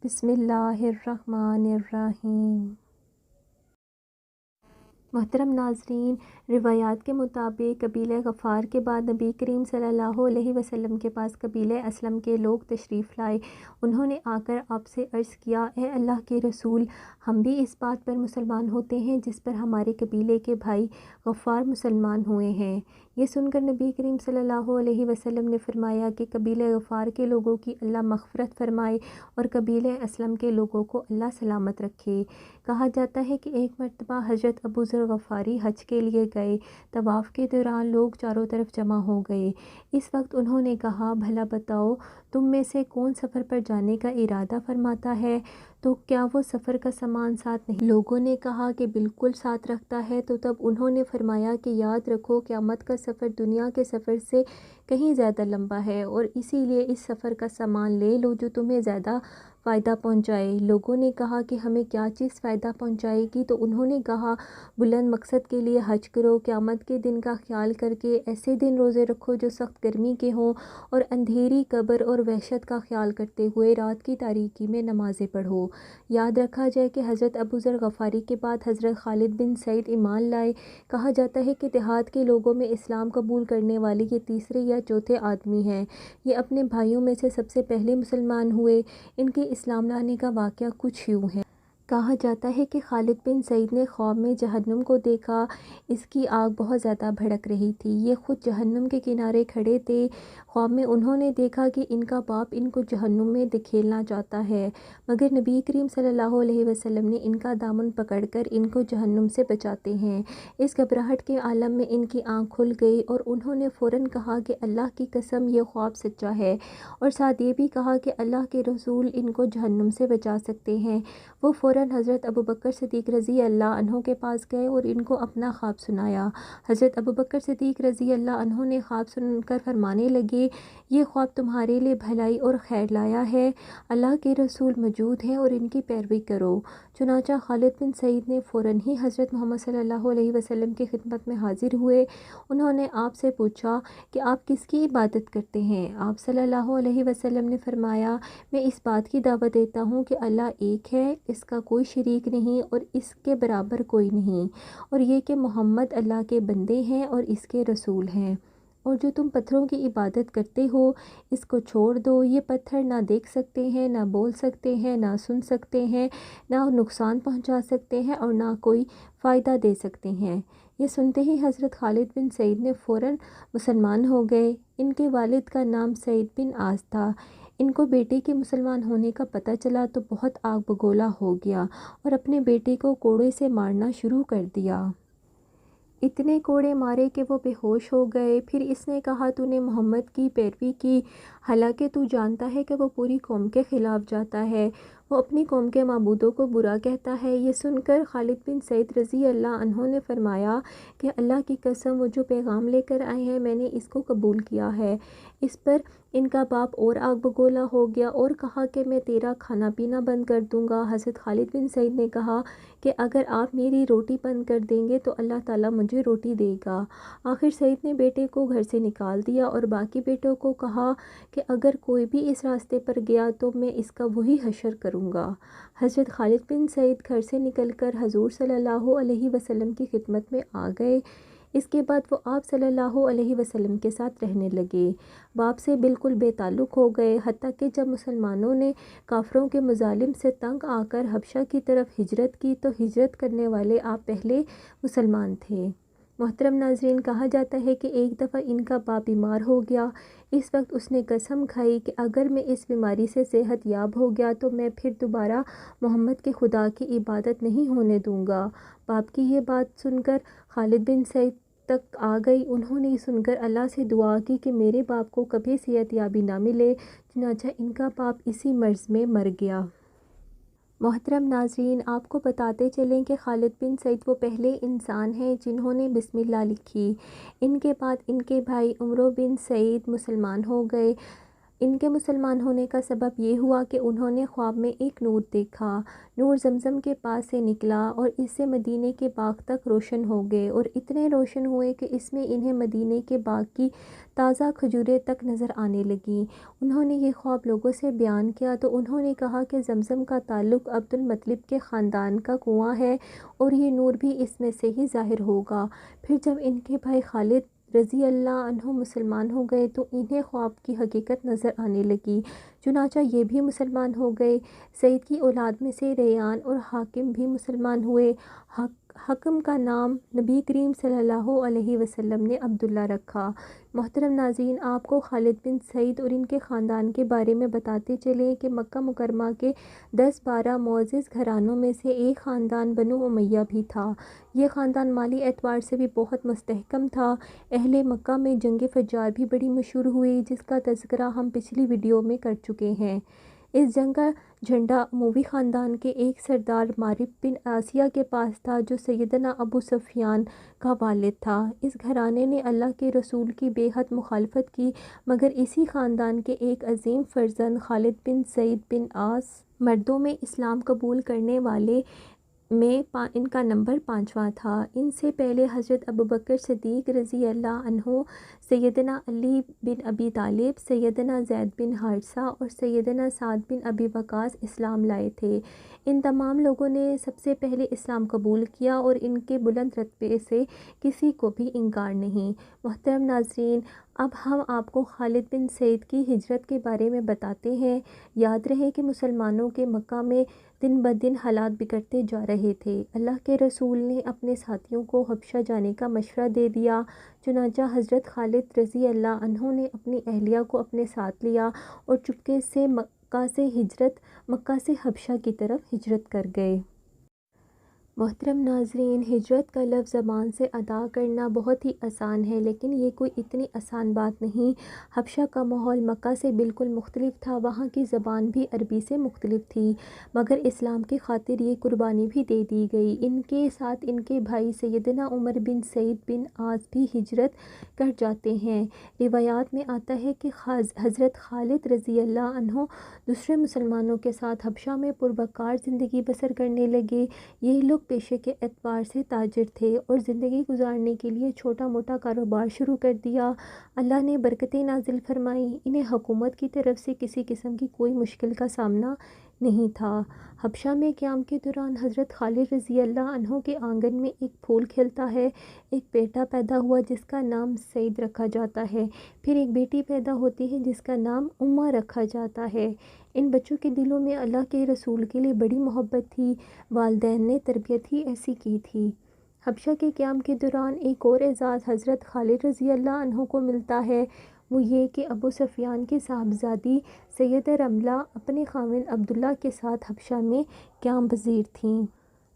بسم اللہ الرحمن الرحیم۔ محترم ناظرین، روایات کے مطابق قبیلہ غفار کے بعد نبی کریم صلی اللہ علیہ وسلم کے پاس قبیلہ اسلم کے لوگ تشریف لائے۔ انہوں نے آ کر آپ سے عرض کیا، اے اللہ کے رسول، ہم بھی اس بات پر مسلمان ہوتے ہیں جس پر ہمارے قبیلے کے بھائی غفار مسلمان ہوئے ہیں۔ یہ سن کر نبی کریم صلی اللہ علیہ وسلم نے فرمایا کہ قبیلہ غفار کے لوگوں کی اللہ مغفرت فرمائے اور قبیلہ اسلم کے لوگوں کو اللہ سلامت رکھے۔ کہا جاتا ہے کہ ایک مرتبہ حضرت ابو ذر غفاری حج کے لیے گئے۔ طواف کے دوران لوگ چاروں طرف جمع ہو گئے۔ اس وقت انہوں نے کہا، بھلا بتاؤ تم میں سے کون سفر پر جانے کا ارادہ فرماتا ہے؟ تو کیا وہ سفر کا سامان ساتھ نہیں؟ لوگوں نے کہا کہ بالکل ساتھ رکھتا ہے۔ تو تب انہوں نے فرمایا کہ یاد رکھو، قیامت کا سفر دنیا کے سفر سے کہیں زیادہ لمبا ہے، اور اسی لیے اس سفر کا سامان لے لو جو تمہیں زیادہ فائدہ پہنچائے۔ لوگوں نے کہا کہ ہمیں کیا چیز فائدہ پہنچائے گی؟ تو انہوں نے کہا، بلند مقصد کے لیے حج کرو، قیامت کے دن کا خیال کر کے ایسے دن روزے رکھو جو سخت گرمی کے ہوں، اور اندھیری قبر اور وحشت کا خیال کرتے ہوئے رات کی تاریکی میں نمازیں پڑھو۔ یاد رکھا جائے کہ حضرت ابو ذر غفاری کے بعد حضرت خالد بن سعید ایمان لائے۔ کہا جاتا ہے کہ دیہات کے لوگوں میں اسلام قبول کرنے والے یہ تیسرے یا چوتھے آدمی ہیں۔ یہ اپنے بھائیوں میں سے سب سے پہلے مسلمان ہوئے۔ ان کے اسلام لانے کا واقعہ کچھ یوں ہے۔ کہا جاتا ہے کہ خالد بن سعید نے خواب میں جہنم کو دیکھا۔ اس کی آگ بہت زیادہ بھڑک رہی تھی۔ یہ خود جہنم کے کنارے کھڑے تھے۔ خواب میں انہوں نے دیکھا کہ ان کا باپ ان کو جہنم میں دھکیلنا چاہتا ہے، مگر نبی کریم صلی اللہ علیہ وسلم نے ان کا دامن پکڑ کر ان کو جہنم سے بچاتے ہیں۔ اس گھبراہٹ کے عالم میں ان کی آنکھ کھل گئی اور انہوں نے فوراً کہا کہ اللہ کی قسم یہ خواب سچا ہے، اور ساتھ یہ بھی کہا کہ اللہ کے رسول ان کو جہنم سے بچا سکتے ہیں۔ وہ فوراً حضرت ابوبکر صدیق رضی اللہ عنہ کے پاس گئے اور ان کو اپنا خواب سنایا۔ حضرت ابوبکر صدیق رضی اللہ عنہ نے خواب سن کر فرمانے لگے، یہ خواب تمہارے لیے بھلائی اور خیر لایا ہے۔ اللہ کے رسول موجود ہیں اور ان کی پیروی کرو۔ چنانچہ خالد بن سعید نے فوراً ہی حضرت محمد صلی اللہ علیہ وسلم کی خدمت میں حاضر ہوئے۔ انہوں نے آپ سے پوچھا کہ آپ کس کی عبادت کرتے ہیں؟ آپ صلی اللہ علیہ وسلم نے فرمایا، میں اس بات کی دعوت دیتا ہوں کہ اللہ ایک ہے، اس کا کوئی شریک نہیں اور اس کے برابر کوئی نہیں، اور یہ کہ محمد اللہ کے بندے ہیں اور اس کے رسول ہیں۔ اور جو تم پتھروں کی عبادت کرتے ہو، اس کو چھوڑ دو۔ یہ پتھر نہ دیکھ سکتے ہیں، نہ بول سکتے ہیں، نہ سن سکتے ہیں، نہ نقصان پہنچا سکتے ہیں اور نہ کوئی فائدہ دے سکتے ہیں۔ یہ سنتے ہی حضرت خالد بن سعید نے فوراً مسلمان ہو گئے۔ ان کے والد کا نام سعید بن عاص تھا۔ ان کو بیٹے کے مسلمان ہونے کا پتہ چلا تو بہت آگ بگولا ہو گیا اور اپنے بیٹے کو کوڑے سے مارنا شروع کر دیا۔ اتنے کوڑے مارے کہ وہ بے ہوش ہو گئے۔ پھر اس نے کہا، تو نے محمد کی پیروی کی، حالانکہ تو جانتا ہے کہ وہ پوری قوم کے خلاف جاتا ہے، وہ اپنی قوم کے معبودوں کو برا کہتا ہے۔ یہ سن کر خالد بن سعید رضی اللہ عنہ نے فرمایا کہ اللہ کی قسم، وہ جو پیغام لے کر آئے ہیں میں نے اس کو قبول کیا ہے۔ اس پر ان کا باپ اور آگ بگولا ہو گیا اور کہا کہ میں تیرا کھانا پینا بند کر دوں گا۔ حضرت خالد بن سعید نے کہا کہ اگر آپ میری روٹی بند کر دیں گے تو اللہ تعالیٰ مجھے روٹی دے گا۔ آخر سعید نے بیٹے کو گھر سے نکال دیا اور باقی بیٹوں کو کہا کہ اگر کوئی بھی اس راستے پر گیا تو میں اس کا وہی حشر کروں گا۔ حضرت خالد بن سعید گھر سے نکل کر حضور صلی اللہ علیہ وسلم کی خدمت میں آ گئے۔ اس کے بعد وہ آپ صلی اللہ علیہ وسلم کے ساتھ رہنے لگے۔ باپ سے بالکل بے تعلق ہو گئے، حتیٰ کہ جب مسلمانوں نے کافروں کے مظالم سے تنگ آ کر حبشہ کی طرف ہجرت کی تو ہجرت کرنے والے آپ پہلے مسلمان تھے۔ محترم ناظرین، کہا جاتا ہے کہ ایک دفعہ ان کا باپ بیمار ہو گیا۔ اس وقت اس نے قسم کھائی کہ اگر میں اس بیماری سے صحت یاب ہو گیا تو میں پھر دوبارہ محمد کے خدا کی عبادت نہیں ہونے دوں گا۔ باپ کی یہ بات سن کر خالد بن سعید تک آ گئی۔ انہوں نے سن کر اللہ سے دعا کی کہ میرے باپ کو کبھی صحت یابی نہ ملے۔ چنانچہ ان کا باپ اسی مرض میں مر گیا۔ محترم ناظرین، آپ کو بتاتے چلیں کہ خالد بن سعید وہ پہلے انسان ہیں جنہوں نے بسم اللہ لکھی۔ ان کے بعد ان کے بھائی عمرو بن سعید مسلمان ہو گئے۔ ان کے مسلمان ہونے کا سبب یہ ہوا کہ انہوں نے خواب میں ایک نور دیکھا۔ نور زمزم کے پاس سے نکلا اور اس سے مدینے کے باغ تک روشن ہو گئے، اور اتنے روشن ہوئے کہ اس میں انہیں مدینے کے باغ کی تازہ کھجوریں تک نظر آنے لگیں۔ انہوں نے یہ خواب لوگوں سے بیان کیا تو انہوں نے کہا کہ زمزم کا تعلق عبد المطلب کے خاندان کا کنواں ہے، اور یہ نور بھی اس میں سے ہی ظاہر ہوگا۔ پھر جب ان کے بھائی خالد رضی اللہ عنہ مسلمان ہو گئے تو انہیں خواب کی حقیقت نظر آنے لگی، چنانچہ یہ بھی مسلمان ہو گئے۔ سعید کی اولاد میں سے ریان اور حاکم بھی مسلمان ہوئے۔ حکم کا نام نبی کریم صلی اللہ علیہ وسلم نے عبداللہ رکھا۔ محترم ناظرین، آپ کو خالد بن سعید اور ان کے خاندان کے بارے میں بتاتے چلیں کہ مکہ مکرمہ کے 10-12 معزز گھرانوں میں سے ایک خاندان بنو امیہ بھی تھا۔ یہ خاندان مالی اعتبار سے بھی بہت مستحکم تھا۔ اہل مکہ میں جنگ فجار بھی بڑی مشہور ہوئی، جس کا تذکرہ ہم پچھلی ویڈیو میں کر چکے ہیں۔ اس جنگ کا جھنڈا اموی خاندان کے ایک سردار مارب بن عاصیہ کے پاس تھا، جو سیدنا ابو سفیان کا والد تھا۔ اس گھرانے نے اللہ کے رسول کی بے حد مخالفت کی، مگر اسی خاندان کے ایک عظیم فرزند خالد بن سعید بن عاص مردوں میں اسلام قبول کرنے والے میں ان کا نمبر 5واں تھا۔ ان سے پہلے حضرت ابوبکر صدیق رضی اللہ عنہ، سیدنا علی بن ابی طالب، سیدنا زید بن حارثہ اور سیدنا سعد بن ابی وقاص اسلام لائے تھے۔ ان تمام لوگوں نے سب سے پہلے اسلام قبول کیا، اور ان کے بلند رتبے سے کسی کو بھی انکار نہیں۔ محترم ناظرین، اب ہم آپ کو خالد بن سعید کی ہجرت کے بارے میں بتاتے ہیں۔ یاد رہے کہ مسلمانوں کے مکہ میں دن بدن حالات بگڑتے جا رہے تھے۔ اللہ کے رسول نے اپنے ساتھیوں کو حبشہ جانے کا مشورہ دے دیا، چنانچہ حضرت خالد رضی اللہ عنہ نے اپنی اہلیہ کو اپنے ساتھ لیا اور چپکے سے مکہ سے حبشہ کی طرف ہجرت کر گئے۔ محترم ناظرین، ہجرت کا لفظ زبان سے ادا کرنا بہت ہی آسان ہے، لیکن یہ کوئی اتنی آسان بات نہیں۔ حبشہ کا ماحول مکہ سے بالکل مختلف تھا، وہاں کی زبان بھی عربی سے مختلف تھی، مگر اسلام کی خاطر یہ قربانی بھی دے دی گئی۔ ان کے ساتھ ان کے بھائی سیدنا عمر بن سعید بن عاص بھی ہجرت کر جاتے ہیں۔ روایات میں آتا ہے کہ حضرت خالد رضی اللہ عنہ دوسرے مسلمانوں کے ساتھ حبشہ میں پروقار زندگی بسر کرنے لگے۔ یہ لوگ پیشے کے اعتبار سے تاجر تھے اور زندگی گزارنے کے لیے چھوٹا موٹا کاروبار شروع کر دیا۔ اللہ نے برکتیں نازل فرمائیں، انہیں حکومت کی طرف سے کسی قسم کی کوئی مشکل کا سامنا نہیں تھا۔ حبشہ میں قیام کے دوران حضرت خالد رضی اللہ عنہ کے آنگن میں ایک پھول کھلتا ہے۔ ایک بیٹا پیدا ہوا جس کا نام سعید رکھا جاتا ہے، پھر ایک بیٹی پیدا ہوتی ہے جس کا نام امہ رکھا جاتا ہے۔ ان بچوں کے دلوں میں اللہ کے رسول کے لیے بڑی محبت تھی، والدین نے تربیت ہی ایسی کی تھی۔ حبشہ کے قیام کے دوران ایک اور اعزاز حضرت خالد رضی اللہ عنہ کو ملتا ہے، وہ یہ کہ ابو سفیان کی صاحبزادی سیدہ رملہ اپنے خاوند عبداللہ کے ساتھ حبشہ میں قیام پذیر تھیں۔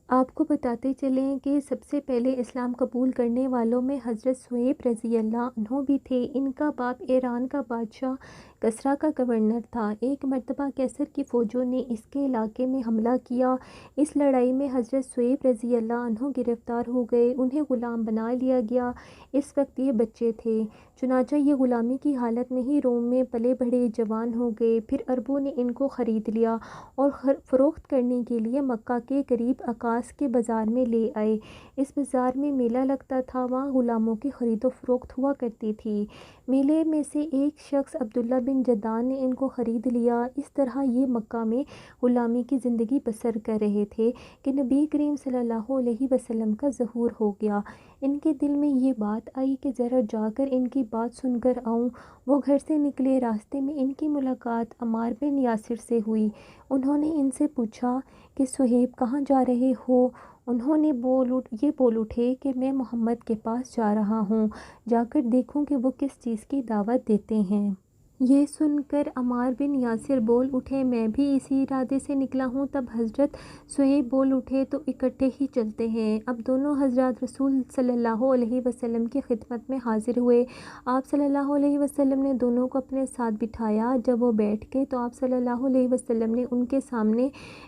آپ کو بتاتے چلیں کہ سب سے پہلے اسلام قبول کرنے والوں میں حضرت صہیب رضی اللہ عنہ بھی تھے۔ ان کا باپ ایران کا بادشاہ کسریٰ کا گورنر تھا۔ ایک مرتبہ کیسر کی فوجوں نے اس کے علاقے میں حملہ کیا۔ اس لڑائی میں حضرت صہیب رضی اللہ عنہ گرفتار ہو گئے، انہیں غلام بنا لیا گیا۔ اس وقت یہ بچے تھے، چنانچہ یہ غلامی کی حالت میں ہی روم میں پلے بڑھے جوان ہو گئے۔ پھر عربوں نے ان کو خرید لیا اور فروخت کرنے کے لیے مکہ کے قریب عکاص کے بازار میں لے آئے۔ اس بازار میں میلہ لگتا تھا، وہاں غلاموں کی خرید و فروخت ہوا کرتی تھی۔ میلے میں سے ایک شخص عبداللہ بن جدعان نے ان کو خرید لیا۔ اس طرح یہ مکہ میں غلامی کی زندگی بسر کر رہے تھے کہ نبی کریم صلی اللہ علیہ وسلم کا ظہور ہو گیا۔ ان کے دل میں یہ بات آئی کہ ذرا جا کر ان کی بات سن کر آؤں۔ وہ گھر سے نکلے، راستے میں ان کی ملاقات عمار بن یاسر سے ہوئی۔ انہوں نے ان سے پوچھا کہ صہیب کہاں جا رہے ہو؟ انہوں نے یہ بول اٹھے کہ میں محمد کے پاس جا رہا ہوں، جا کر دیکھوں کہ وہ کس چیز کی دعوت دیتے ہیں۔ یہ سن کر عمار بن یاسر بول اٹھے میں بھی اسی ارادے سے نکلا ہوں۔ تب حضرت صہیب بول اٹھے تو اکٹھے ہی چلتے ہیں۔ اب دونوں حضرات رسول صلی اللہ علیہ وسلم کی خدمت میں حاضر ہوئے۔ آپ صلی اللہ علیہ وسلم نے دونوں کو اپنے ساتھ بٹھایا۔ جب وہ بیٹھ گئے تو آپ صلی اللہ علیہ وسلم نے ان کے سامنے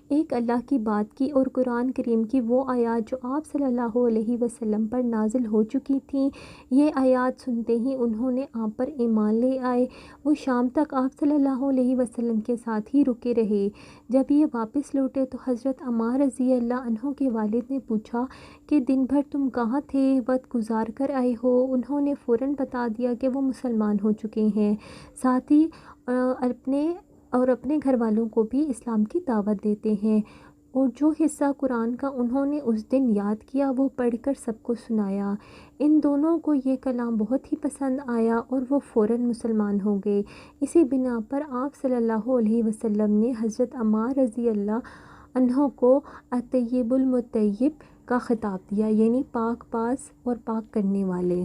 ایک اللہ کی بات کی اور قرآن کریم کی وہ آیات جو آپ صلی اللہ علیہ وسلم پر نازل ہو چکی تھیں، یہ آیات سنتے ہی انہوں نے آپ پر ایمان لے آئے۔ وہ شام تک آپ صلی اللہ علیہ وسلم کے ساتھ ہی رکے رہے۔ جب یہ واپس لوٹے تو حضرت عمار رضی اللہ عنہ کے والد نے پوچھا کہ دن بھر تم کہاں تھے، وقت گزار کر آئے ہو؟ انہوں نے فوراً بتا دیا کہ وہ مسلمان ہو چکے ہیں، ساتھ ہی اپنے گھر والوں کو بھی اسلام کی دعوت دیتے ہیں، اور جو حصہ قرآن کا انہوں نے اس دن یاد کیا وہ پڑھ کر سب کو سنایا۔ ان دونوں کو یہ کلام بہت ہی پسند آیا اور وہ فوراً مسلمان ہو گئے۔ اسی بنا پر آپ صلی اللہ علیہ وسلم نے حضرت عمار رضی اللہ عنہ کو الطیب المطیب کا خطاب دیا، یعنی پاک باز اور پاک کرنے والے۔